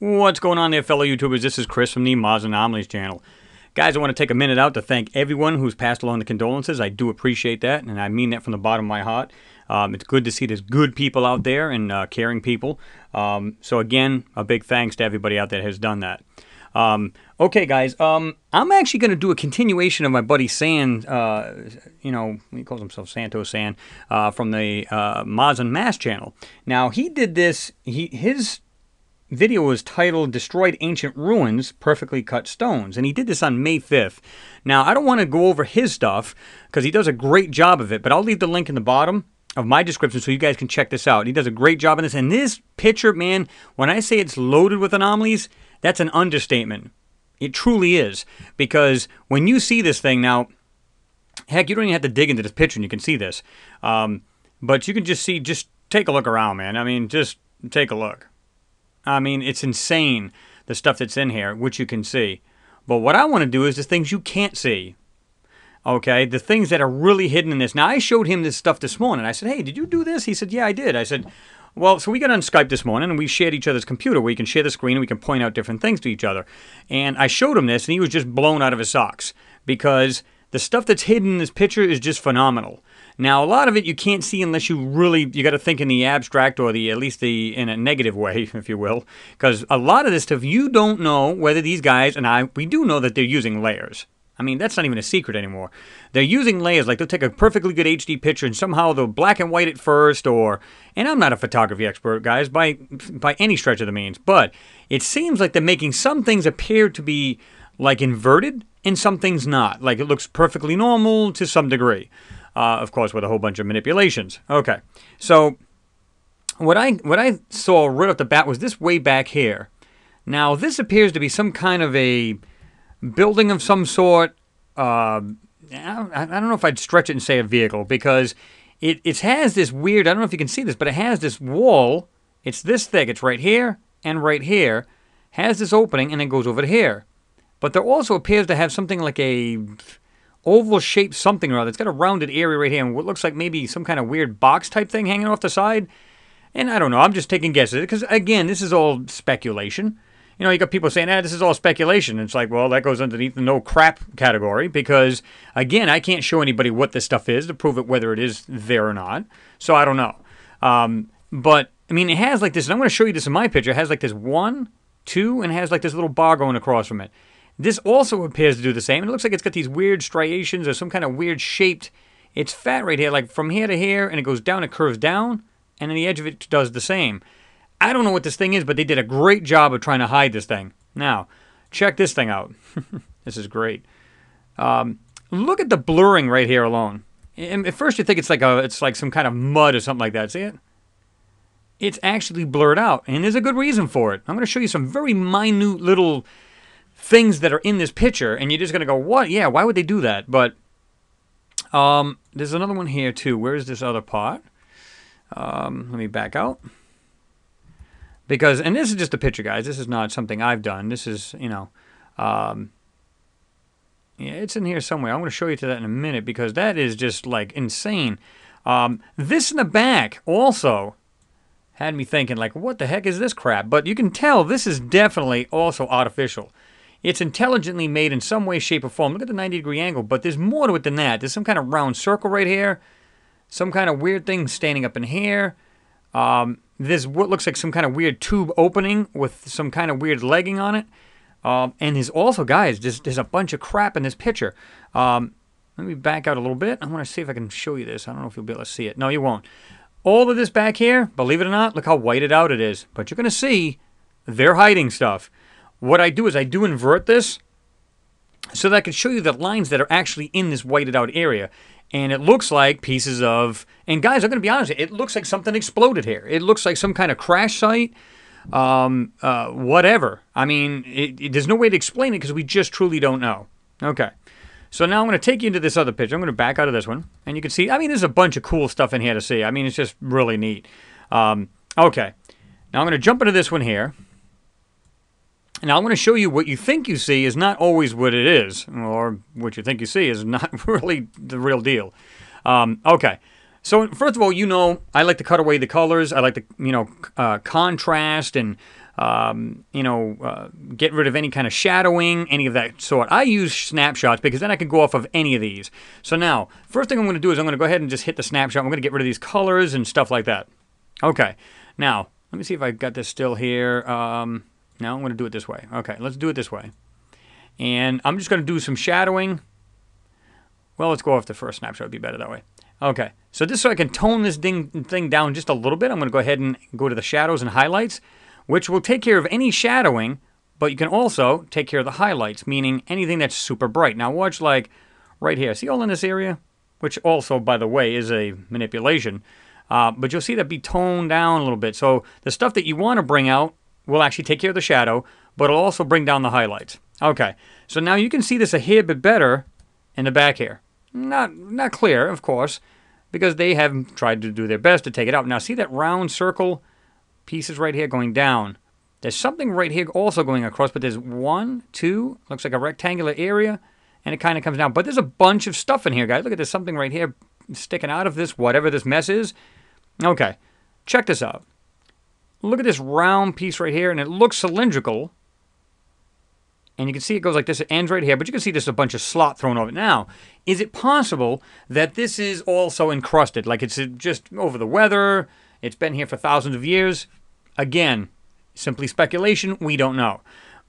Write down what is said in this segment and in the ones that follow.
What's going on there, fellow YouTubers? This is Chris from the Mars Anomalies channel. Guys, I want to take a minute out to thank everyone who's passed along the condolences. I do appreciate that, and I mean that from the bottom of my heart. It's good to see there's good people out there and caring people. So again, a big thanks to everybody out there that has done that. Okay, guys, I'm actually going to do a continuation of my buddy San, he calls himself Santo San, from the Mars and Mass channel. Now, he did this, his video was titled Destroyed Ancient Ruins, Perfectly Cut Stones, and he did this on May 5th. Now, I don't want to go over his stuff, because he does a great job of it, but I'll leave the link in the bottom of my description so you guys can check this out. He does a great job in this, and this picture, man, when I say it's loaded with anomalies, that's an understatement. It truly is, because when you see this thing now, heck, you don't even have to dig into this picture and you can see this, but you can just see, just take a look around, man. I mean, just take a look. I mean, it's insane, the stuff that's in here, which you can see. But what I want to do is the things you can't see. Okay, the things that are really hidden in this. Now, I showed him this stuff this morning. I said, hey, did you do this? He said, yeah, I did. I said, well, so we got on Skype this morning, and we shared each other's computer where you can share the screen and we can point out different things to each other. And I showed him this, and he was just blown out of his socks because the stuff that's hidden in this picture is just phenomenal. Now, a lot of it you can't see unless you got to think in the abstract or at least in a negative way, if you will. Because a lot of this stuff, you don't know whether these guys, we do know that they're using layers. I mean, that's not even a secret anymore. They're using layers, like they'll take a perfectly good HD picture and somehow they'll black and white it first, and I'm not a photography expert, guys, by any stretch of the means, but it seems like they're making some things appear to be like inverted and some things not. Like it looks perfectly normal to some degree. Of course, with a whole bunch of manipulations. Okay, so what I saw right off the bat was this way back here. Now, this appears to be some kind of a building of some sort. I don't know if I'd stretch it and say a vehicle, because it has this weird, I don't know if you can see this, but it has this wall. It's this thick. It's right here and right here. Has this opening and then goes over to here. But there also appears to have something like a oval-shaped something or other. It's got a rounded area right here and what looks like maybe some kind of weird box-type thing hanging off the side. And I don't know. I'm just taking guesses because, again, this is all speculation. You know, you got people saying, this is all speculation. And it's like, well, that goes underneath the no crap category because, again, I can't show anybody what this stuff is to prove it whether it is there or not. So I don't know. But, I mean, it has like this, and I'm going to show you this in my picture. It has like this 1, 2, and it has like this little bar going across from it. This also appears to do the same. It looks like it's got these weird striations or some kind of weird shaped. It's fat right here, like from here to here, and it goes down, it curves down, and then the edge of it does the same. I don't know what this thing is, but they did a great job of trying to hide this thing. Now, check this thing out. This is great. Look at the blurring right here alone. And at first you think it's like some kind of mud or something like that. See it? It's actually blurred out, and there's a good reason for it. I'm going to show you some very minute little things that are in this picture, and you're just going to go, what? Yeah, why would they do that? But there's another one here, too. Where's this other part? Let me back out. Because, and this is just a picture, guys. This is not something I've done. This is, yeah, it's in here somewhere. I'm going to show you to that in a minute because that is just, like, insane. This in the back also had me thinking, like, what the heck is this crap? But you can tell this is definitely also artificial. It's intelligently made in some way, shape, or form. Look at the 90-degree angle, but there's more to it than that. There's some kind of round circle right here. Some kind of weird thing standing up in here. There's what looks like some kind of weird tube opening with some kind of weird legging on it. And there's also, guys, there's a bunch of crap in this picture. Let me back out a little bit. I want to see if I can show you this. I don't know if you'll be able to see it. No, you won't. All of this back here, believe it or not, look how whited out it is. But you're going to see they're hiding stuff. What I do is I do invert this so that I can show you the lines that are actually in this whited out area. And it looks like pieces of, and guys, I'm going to be honest, it looks like something exploded here. It looks like some kind of crash site, whatever. I mean, there's no way to explain it because we just truly don't know. Okay. So now I'm going to take you into this other picture. I'm going to back out of this one. And you can see, I mean, there's a bunch of cool stuff in here to see. I mean, it's just really neat. Okay. Now I'm going to jump into this one here. Now I'm going to show you what you think you see is not always what it is, or what you think you see is not really the real deal. Okay, so first of all, I like to cut away the colors. I like to, contrast and get rid of any kind of shadowing, any of that sort. I use snapshots because then I can go off of any of these. So now, first thing I'm going to do is I'm going to go ahead and just hit the snapshot. I'm going to get rid of these colors and stuff like that. Okay, now, let me see if I've got this still here. No, I'm going to do it this way. Okay, let's do it this way. And I'm just going to do some shadowing. Well, let's go off the first snapshot. It would be better that way. Okay, so just so I can tone this thing down just a little bit, I'm going to go ahead and go to the shadows and highlights, which will take care of any shadowing, but you can also take care of the highlights, meaning anything that's super bright. Now watch like right here. See all in this area? Which also, by the way, is a manipulation. But you'll see that be toned down a little bit. So the stuff that you want to bring out will actually take care of the shadow, but it'll also bring down the highlights. Okay, so now you can see this a hair bit better in the back here. Not clear, of course, because they have tried to do their best to take it out. Now see that round circle pieces right here going down? There's something right here also going across, but there's 1, 2, looks like a rectangular area, and it kind of comes down. But there's a bunch of stuff in here, guys. Look at this, something right here sticking out of this, whatever this mess is. Okay, check this out. Look at this round piece right here, and it looks cylindrical. And you can see it goes like this. It ends right here, but you can see there's a bunch of slot thrown over it. Now, is it possible that this is also encrusted? Like it's just over the weather, it's been here for thousands of years? Again, simply speculation, we don't know.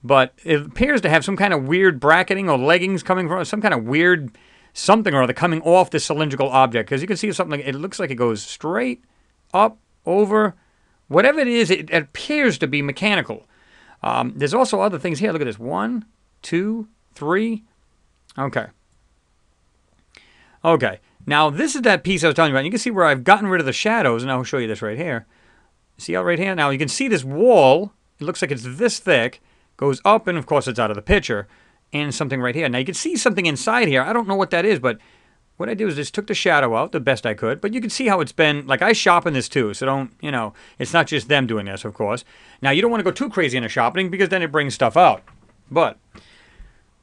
But it appears to have some kind of weird bracketing or leggings coming from, some kind of weird something or other coming off this cylindrical object. Because you can see something, it looks like it goes straight up, over, whatever it is, it appears to be mechanical. There's also other things here. Look at this. 1, 2, 3. Okay. Okay. Now, this is that piece I was telling you about. You can see where I've gotten rid of the shadows, and I'll show you this right here. See how right here? Now, you can see this wall. It looks like it's this thick. Goes up, and of course, it's out of the picture. And something right here. Now, you can see something inside here. I don't know what that is, but what I did was just took the shadow out the best I could. But you can see how it's been. Like, I sharpen this too, so don't, it's not just them doing this, of course. Now, you don't want to go too crazy in the sharpening because then it brings stuff out. But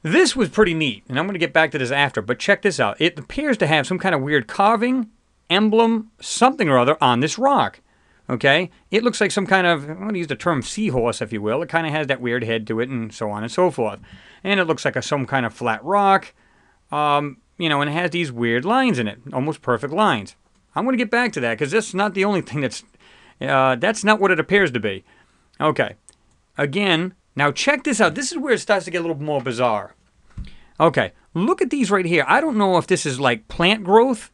this was pretty neat, and I'm going to get back to this after. But check this out. It appears to have some kind of weird carving, emblem, something or other on this rock. Okay? It looks like some kind of, I'm going to use the term seahorse, if you will. It kind of has that weird head to it and so on and so forth. And it looks like some kind of flat rock. And it has these weird lines in it, almost perfect lines. I'm going to get back to that because that's not the only thing that's not what it appears to be. Okay. Again, now check this out. This is where it starts to get a little more bizarre. Okay, look at these right here. I don't know if this is like plant growth.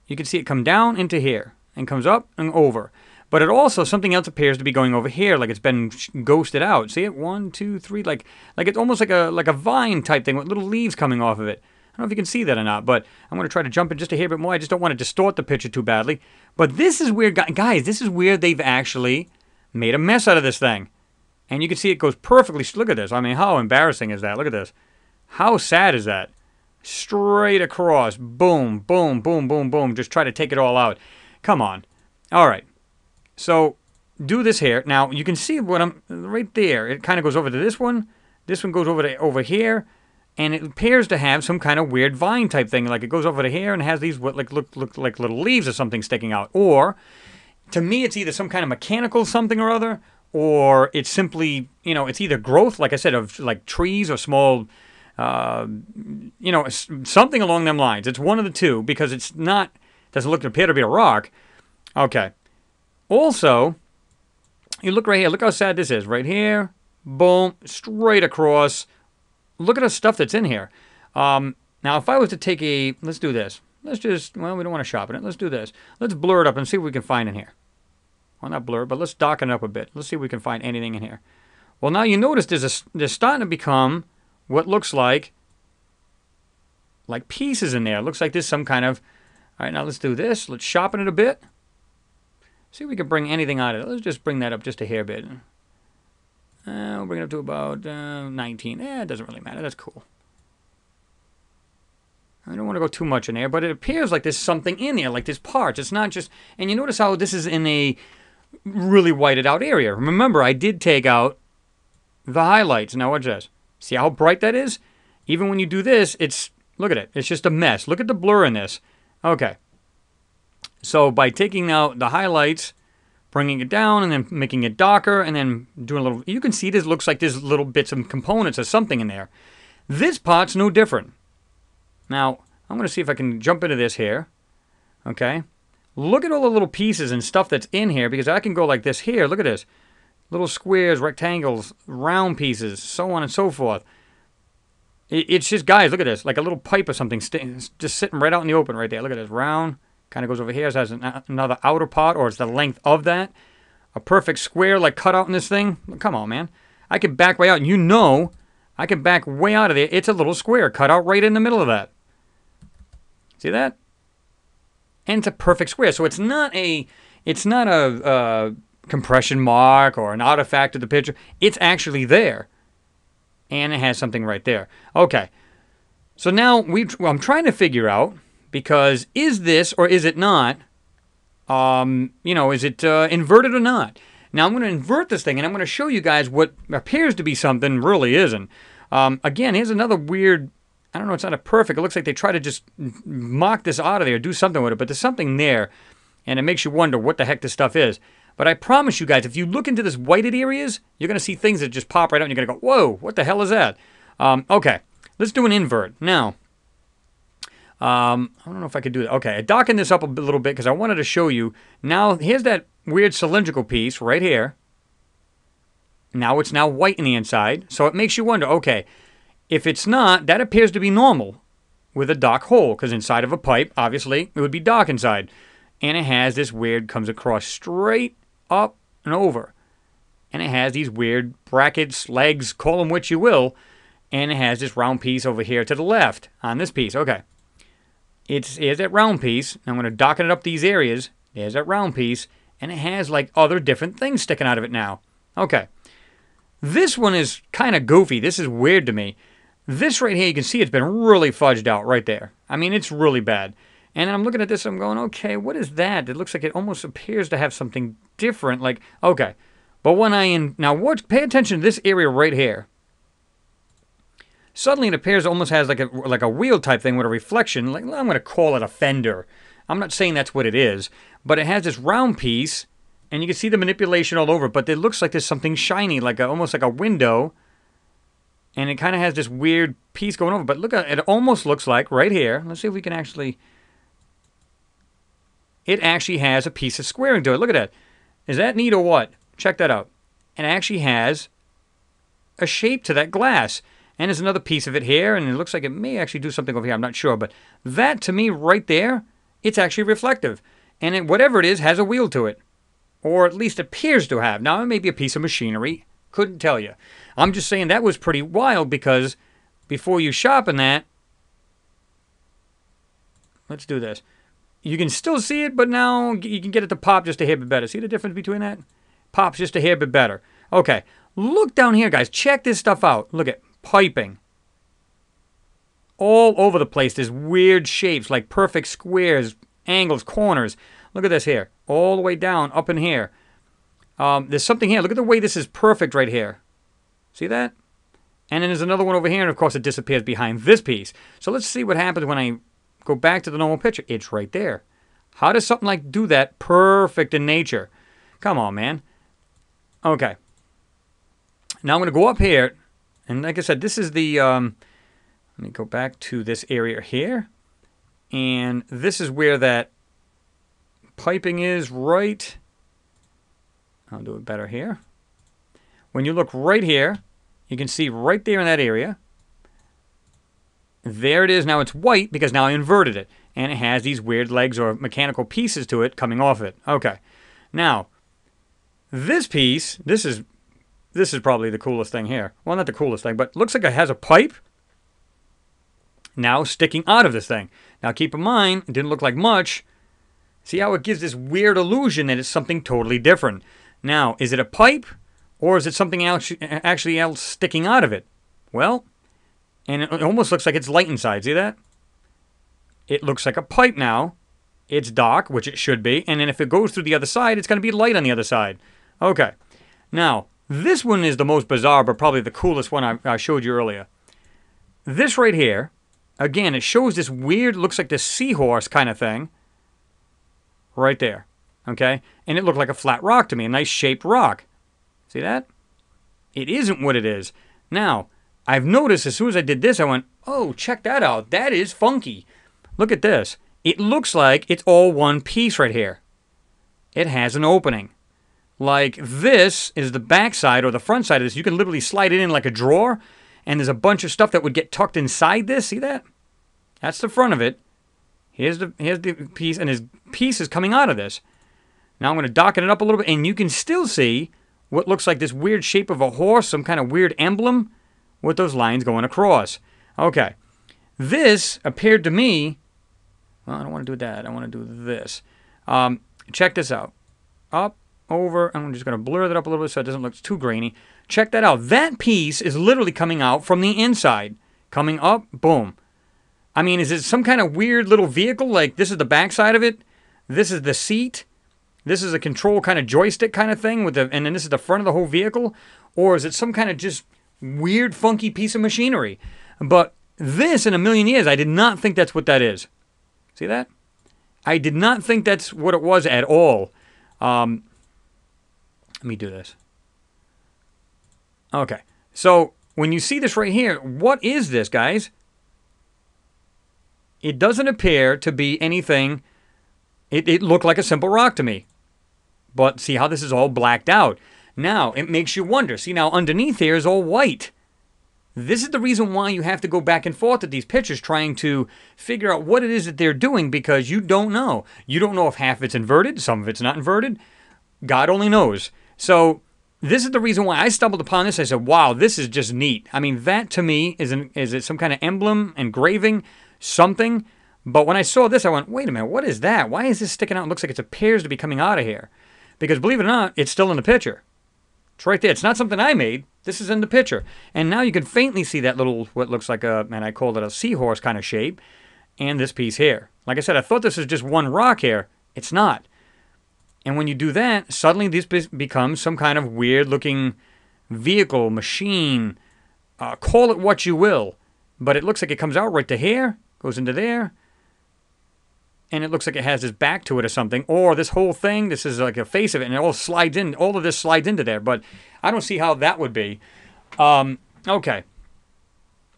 You can see it come down into here and comes up and over. But it also, something else appears to be going over here, like it's been ghosted out. See it? 1, 2, 3, like it's almost like a vine type thing with little leaves coming off of it. I don't know if you can see that or not, but I'm going to try to jump in just a hair bit more. I just don't want to distort the picture too badly. But this is where, guys, this is where they've actually made a mess out of this thing. And you can see it goes perfectly. Look at this. I mean, how embarrassing is that? Look at this. How sad is that? Straight across. Boom, boom, boom, boom, boom. Just try to take it all out. Come on. All right. So do this here. Now, you can see what I'm right there. It kind of goes over to this one. This one goes over here. And it appears to have some kind of weird vine type thing. Like it goes over to here and has these what look like little leaves or something sticking out. Or, to me, it's either some kind of mechanical something or other, or it's simply, it's either growth, like I said, of like trees or small, something along them lines. It's one of the two because it's not, doesn't appear to be a rock. Okay. Also, you look right here. Look how sad this is. Right here. Boom. Straight across. Look at the stuff that's in here. Now, if I was to take let's do this. Let's just, well, we don't want to sharpen it. Let's do this. Let's blur it up and see what we can find in here. Well, not blur, but let's darken it up a bit. Let's see if we can find anything in here. Well, now you notice there's starting to become what looks like pieces in there. It looks like there's some kind of, all right, now let's do this. Let's sharpen it a bit. See if we can bring anything out of it. Let's just bring that up just a hair bit. We'll bring it up to about 19. It doesn't really matter. That's cool. I don't want to go too much in there, but it appears like there's something in there, like there's parts. It's not just... And you notice how this is in a really whited out area. Remember, I did take out the highlights. Now watch this. See how bright that is? Even when you do this, it's... Look at it. It's just a mess. Look at the blur in this. Okay. So by taking out the highlights... bringing it down and then making it darker and then doing a little... You can see this looks like there's little bits of components or something in there. This part's no different. Now, I'm going to see if I can jump into this here. Okay. Look at all the little pieces and stuff that's in here, because I can go like this here. Look at this. Little squares, rectangles, round pieces, so on and so forth. It's just, guys, look at this. Like a little pipe or something just sitting right out in the open right there. Look at this. Round. Kind of goes over here. It has another outer part, or it's the length of that. A perfect square like cut out in this thing. Come on, man. I can back way out, and you know I can back way out of there. It's a little square cut out right in the middle of that. See that? And it's a perfect square. So it's not a compression mark or an artifact of the picture. It's actually there. And it has something right there. Okay. So now I'm trying to figure out, because is this or is it not, is it inverted or not? Now I'm going to invert this thing, and I'm going to show you guys what appears to be something really isn't. Again, here's another weird, I don't know, it's not a perfect. It looks like they try to just mock this out of there, do something with it, but there's something there, and it makes you wonder what the heck this stuff is. But I promise you guys, if you look into this whited areas, you're going to see things that just pop right out, and you're going to go, whoa, what the hell is that? Okay, let's do an invert. Now, I don't know if I could do that. Okay, I darkened this up a little bit because I wanted to show you. Now, here's that weird cylindrical piece right here. Now it's now white in the inside, so it makes you wonder, okay, if it's not, that appears to be normal with a dark hole, because inside of a pipe, obviously, it would be dark inside. And it has this weird, comes across straight up and over. And it has these weird brackets, legs, call them what you will. And it has this round piece over here to the left on this piece. Okay. Here's that round piece. I'm going to darken it up these areas. There's that round piece. And it has like other different things sticking out of it now. Okay. This one is kind of goofy. This is weird to me. This right here, you can see it's been really fudged out right there. I mean, it's really bad. And I'm looking at this, I'm going, okay, what is that? It looks like it almost appears to have something different. Like, okay. But when pay attention to this area right here. Suddenly it appears almost has like a wheel type thing with a reflection. Like, I'm going to call it a fender. I'm not saying that's what it is. But it has this round piece, and you can see the manipulation all over. But it looks like there's something shiny, like almost like a window. And it kind of has this weird piece going over. But look at it, almost looks like right here. Let's see if we can actually... It actually has a piece of squaring to it. Look at that. Is that neat or what? Check that out. It actually has a shape to that glass. And there's another piece of it here, and it looks like it may actually do something over here. I'm not sure, but that, to me, right there, it's actually reflective. And whatever it is has a wheel to it. Or at least appears to have. Now, it may be a piece of machinery. Couldn't tell you. I'm just saying that was pretty wild, because before you sharpen that... Let's do this. You can still see it, but now you can get it to pop just a hair bit better. See the difference between that? Pops just a hair bit better. Okay, look down here, guys. Check this stuff out. Look at piping. All over the place. There's weird shapes, like perfect squares, angles, corners. Look at this here. All the way down, up in here. There's something here. Look at the way this is perfect right here. See that? And then there's another one over here, and of course it disappears behind this piece. So let's see what happens when I... go back to the normal picture. It's right there. How does something like do that perfect in nature? Come on, man. Okay. Now I'm going to go up here. And like I said, this is the... let me go back to this area here. And this is where that piping is right... I'll do it better here. When you look right here, you can see right there in that area... There it is. Now it's white because now I inverted it. And it has these weird legs or mechanical pieces to it coming off it. Okay. Now, this piece, this is probably the coolest thing here. Well, not the coolest thing, but looks like it has a pipe now sticking out of this thing. Now, keep in mind, it didn't look like much. See how it gives this weird illusion that it's something totally different. Now, is it a pipe or is it something else, actually else sticking out of it? Well... And it almost looks like it's light inside. See that? It looks like a pipe now. It's dark, which it should be. And then if it goes through the other side, it's going to be light on the other side. Okay. Now, this one is the most bizarre, but probably the coolest one I showed you earlier. This right here, again, it shows this weird, looks like this seahorse kind of thing. Right there. Okay? And it looked like a flat rock to me, a nice shaped rock. See that? It isn't what it is. Now, I've noticed as soon as I did this, I went, oh, check that out. That is funky. Look at this. It looks like it's all one piece right here. It has an opening. Like this is the back side or the front side of this. You can literally slide it in like a drawer, and there's a bunch of stuff that would get tucked inside this. See that? That's the front of it. Here's the piece, and his piece is coming out of this. Now I'm going to darken it up a little bit, and you can still see what looks like this weird shape of a horse, some kind of weird emblem with those lines going across. Okay. This appeared to me... Well, I don't want to do that. I want to do this. Check this out. Up, over. I'm just going to blur that up a little bit so it doesn't look too grainy. Check that out. That piece is literally coming out from the inside. Coming up, boom. I mean, is it some kind of weird little vehicle? Like, this is the back side of it. This is the seat. This is a control kind of joystick kind of thing, and then this is the front of the whole vehicle? Or is it some kind of just weird, funky piece of machinery? But this, in a million years, I did not think that's what that is. See that? I did not think that's what it was at all. Let me do this. Okay. So, when you see this right here, what is this, guys? It doesn't appear to be anything. It looked like a simple rock to me. But see how this is all blacked out. Now, it makes you wonder. See, now underneath here is all white. This is the reason why you have to go back and forth at these pictures trying to figure out what it is that they're doing, because you don't know. You don't know if half of it's inverted, some of it's not inverted. God only knows. So this is the reason why I stumbled upon this. I said, wow, this is just neat. I mean, that to me is it some kind of emblem, engraving, something. But when I saw this, I went, wait a minute, what is that? Why is this sticking out? It looks like it appears to be coming out of here. Because believe it or not, it's still in the picture. It's right there. It's not something I made. This is in the picture. And now you can faintly see that little, what looks like a, and I called it a seahorse kind of shape, and this piece here. Like I said, I thought this was just one rock here. It's not. And when you do that, suddenly this becomes some kind of weird-looking vehicle, machine, call it what you will. But it looks like it comes out right to here, goes into there, and it looks like it has this back to it or something. Or this whole thing, this is like a face of it, and it all slides in. All of this slides into there, but I don't see how that would be. Okay.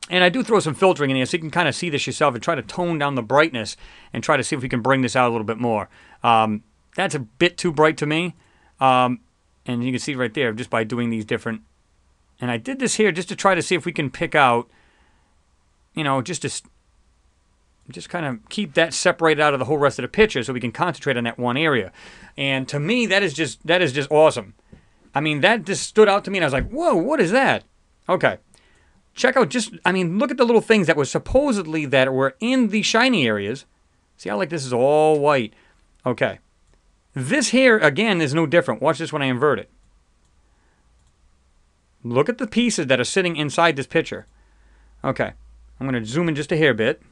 And I do throw some filtering in here so you can kind of see this yourself and try to tone down the brightness and try to see if we can bring this out a little bit more. That's a bit too bright to me. And you can see right there just by doing these different... And I did this here just to try to see if we can pick out, you know, just kind of keep that separated out of the whole rest of the picture so we can concentrate on that one area. And to me, that is just awesome. I mean, that just stood out to me, and I was like, whoa, what is that? Okay. Check out look at the little things that were supposedly that were in the shiny areas. See how, like, this is all white. Okay. This here, again, is no different. Watch this when I invert it. Look at the pieces that are sitting inside this picture. Okay. I'm going to zoom in just a hair bit.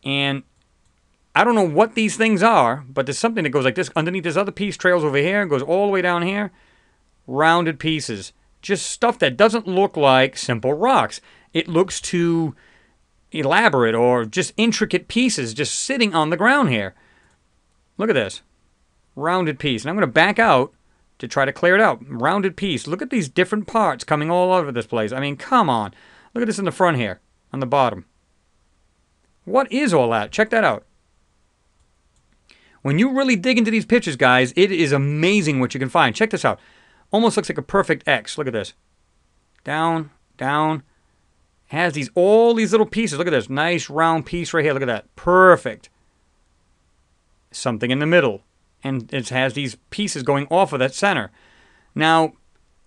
And I don't know what these things are, but there's something that goes like this. Underneath this other piece, trails over here, goes all the way down here. Rounded pieces. Just stuff that doesn't look like simple rocks. It looks too elaborate or just intricate pieces just sitting on the ground here. Look at this. Rounded piece. And I'm going to back out to try to clear it out. Rounded piece. Look at these different parts coming all over this place. I mean, come on. Look at this in the front here, on the bottom. What is all that? Check that out. When you really dig into these pictures, guys, it is amazing what you can find. Check this out. Almost looks like a perfect X. Look at this. Down, down. Has all these little pieces. Look at this. Nice round piece right here. Look at that. Perfect. Something in the middle. And it has these pieces going off of that center. Now,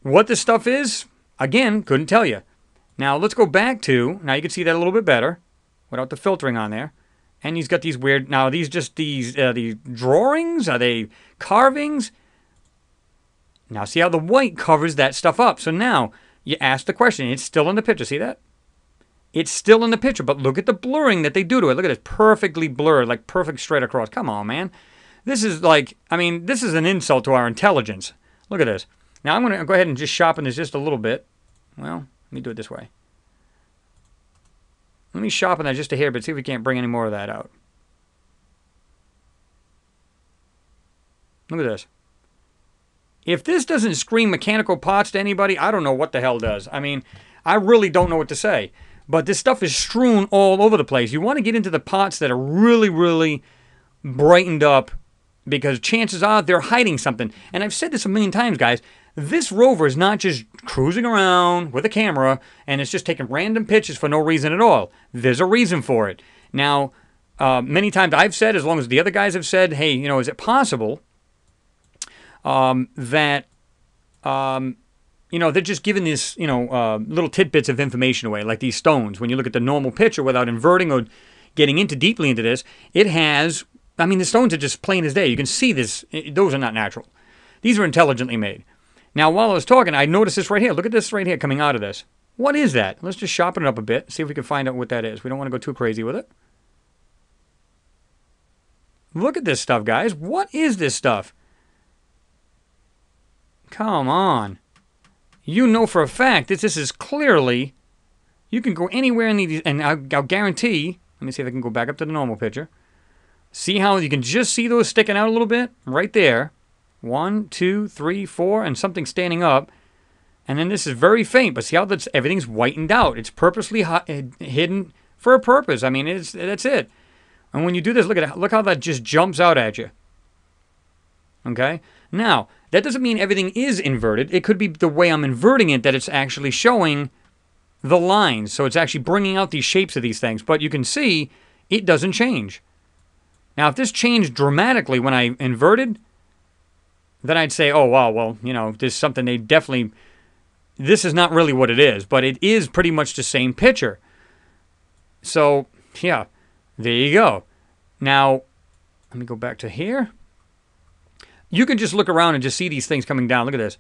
what this stuff is, again, couldn't tell you. Now, let's go back to, now you can see that a little bit better, without the filtering on there. And he's got these weird, now these drawings? Are they carvings? Now, see how the white covers that stuff up. So now, you ask the question, it's still in the picture, see that? It's still in the picture, but look at the blurring that they do to it. Look at it, perfectly blurred, like perfect straight across. Come on, man. This is like, I mean, this is an insult to our intelligence. Look at this. Now, I'm going to go ahead and just sharpen this just a little bit. Well, let me do it this way. Let me sharpen that just a hair bit, see if we can't bring any more of that out. Look at this. If this doesn't scream mechanical parts to anybody, I don't know what the hell does. I mean, I really don't know what to say. But this stuff is strewn all over the place. You want to get into the parts that are really, really brightened up, because chances are they're hiding something. And I've said this a million times, guys. This rover is not just cruising around with a camera and it's just taking random pictures for no reason at all. There's a reason for it. Now, many times I've said, as long as the other guys have said, hey, you know, is it possible that, you know, they're just giving this, you know, little tidbits of information away, like these stones. When you look at the normal picture without inverting or getting into deeply into this, it has, I mean, the stones are just plain as day. You can see this. Those are not natural. These are intelligently made. Now, while I was talking, I noticed this right here. Look at this right here coming out of this. What is that? Let's just sharpen it up a bit, see if we can find out what that is. We don't want to go too crazy with it. Look at this stuff, guys. What is this stuff? Come on. You know for a fact that this is clearly, you can go anywhere in these, and I'll guarantee, let me see if I can go back up to the normal picture. See how you can just see those sticking out a little bit? Right there. 1, 2, 3, 4, and something standing up. And then this is very faint, but see how that's, everything's whitened out. It's purposely hidden for a purpose. I mean, that's it. And when you do this, look at it. Look how that just jumps out at you. Okay? Now, that doesn't mean everything is inverted. It could be the way I'm inverting it that it's actually showing the lines. So it's actually bringing out these shapes of these things. But you can see it doesn't change. Now, if this changed dramatically when I inverted, then I'd say, oh, wow, well, you know, there's something they definitely, this is not really what it is, but it is pretty much the same picture. So, yeah, there you go. Now, let me go back to here. You can just look around and just see these things coming down. Look at this.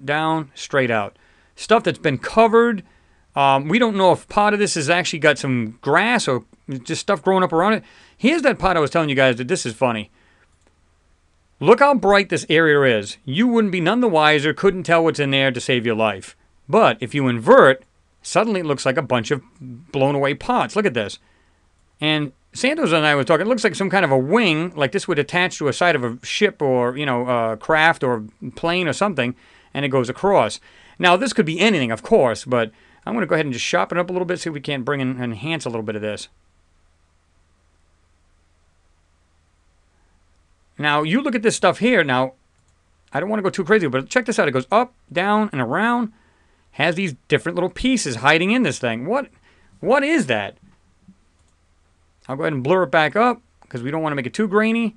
Down, straight out. Stuff that's been covered. We don't know if part of this has actually got some grass or just stuff growing up around it. Here's that part I was telling you guys that this is funny. Look how bright this area is. You wouldn't be none the wiser, couldn't tell what's in there to save your life. But if you invert, suddenly it looks like a bunch of blown away parts. Look at this. And Santos and I were talking, it looks like some kind of a wing, like this would attach to a side of a ship or, you know, a craft or plane or something, and it goes across. Now, this could be anything, of course, but I'm going to go ahead and just sharpen it up a little bit, see if we can't bring in, enhance a little bit of this. Now, you look at this stuff here. Now, I don't want to go too crazy, but check this out. It goes up, down, and around. Has these different little pieces hiding in this thing. What is that? I'll go ahead and blur it back up because we don't want to make it too grainy.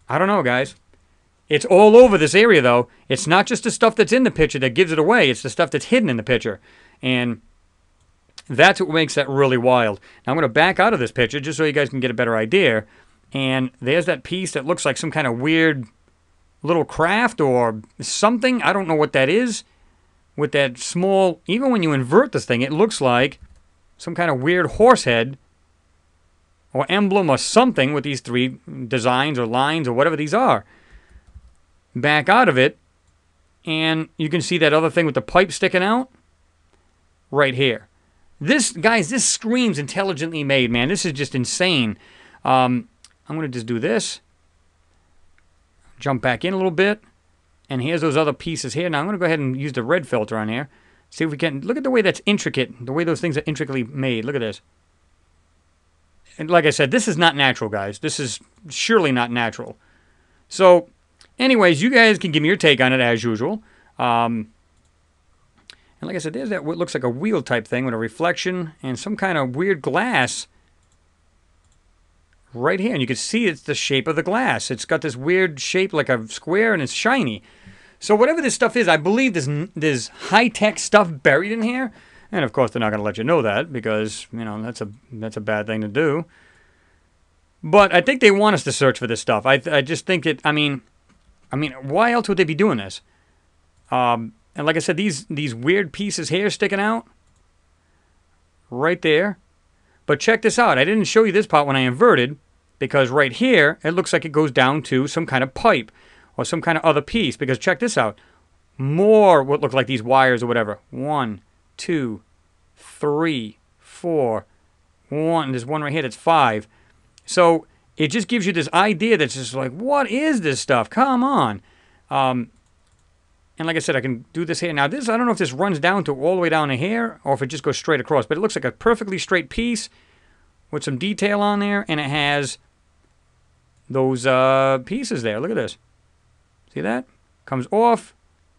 I don't know, guys. It's all over this area, though. It's not just the stuff that's in the picture that gives it away. It's the stuff that's hidden in the picture. And that's what makes that really wild. Now, I'm going to back out of this picture just so you guys can get a better idea. And there's that piece that looks like some kind of weird little craft or something. I don't know what that is. With that small, even when you invert this thing, it looks like some kind of weird horse head or emblem or something with these three designs or lines or whatever these are. Back out of it, and you can see that other thing with the pipe sticking out right here. This, guys, this screams intelligently made, man. This is just insane. I'm going to just do this. Jump back in a little bit. And here's those other pieces here. Now I'm going to go ahead and use the red filter on here. See if we can, look at the way that's intricate. The way those things are intricately made. Look at this. And like I said, this is not natural, guys. This is surely not natural. So, anyways, you guys can give me your take on it as usual. And like I said, there's that what looks like a wheel type thing with a reflection and some kind of weird glass right here. And you can see it's the shape of the glass. It's got this weird shape like a square and it's shiny. So whatever this stuff is, I believe there's high-tech stuff buried in here. And of course, they're not going to let you know that because, you know, that's a bad thing to do. But I think they want us to search for this stuff. I just think it, I mean, why else would they be doing this? And like I said, these weird pieces here sticking out right there. But check this out. I didn't show you this part when I inverted because right here, it looks like it goes down to some kind of pipe or some kind of other piece. Because check this out. More what look like these wires or whatever. 1, 2, 3, 4, 1. There's one right here that's 5. So it just gives you this idea that's just like, what is this stuff? Come on. And like I said, I can do this here. Now this, I don't know if this runs down to all the way down to here or if it just goes straight across, but it looks like a perfectly straight piece with some detail on there, and it has those pieces there. Look at this. See that? Comes off,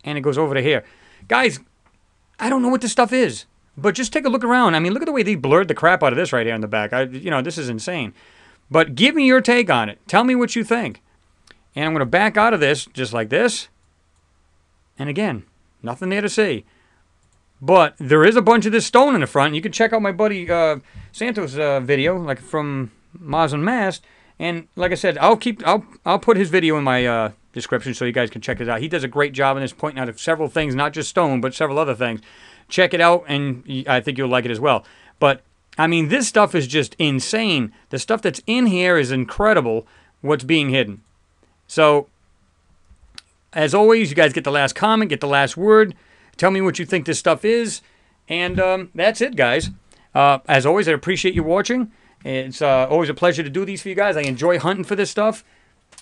and it goes over to here. Guys, I don't know what this stuff is, but just take a look around. I mean, look at the way they blurred the crap out of this right here in the back. You know, this is insane. But give me your take on it. Tell me what you think. And I'm going to back out of this just like this. And again, nothing there to see. But there is a bunch of this stone in the front. You can check out my buddy Santos' video, like from Mars Anomalies. And like I said, I'll put his video in my description so you guys can check it out. He does a great job in this, pointing out several things, not just stone, but several other things. Check it out, and I think you'll like it as well. But I mean, this stuff is just insane. The stuff that's in here is incredible. What's being hidden. So, as always, you guys get the last comment, get the last word. Tell me what you think this stuff is. And that's it, guys. As always, I appreciate you watching. It's always a pleasure to do these for you guys. I enjoy hunting for this stuff.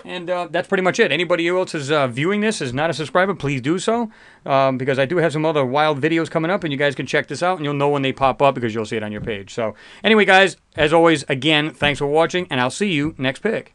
And that's pretty much it. Anybody else is viewing this is not a subscriber, please do so. Because I do have some other wild videos coming up, and you guys can check this out, and you'll know when they pop up because you'll see it on your page. So, anyway, guys, as always, again, thanks for watching, and I'll see you next pick.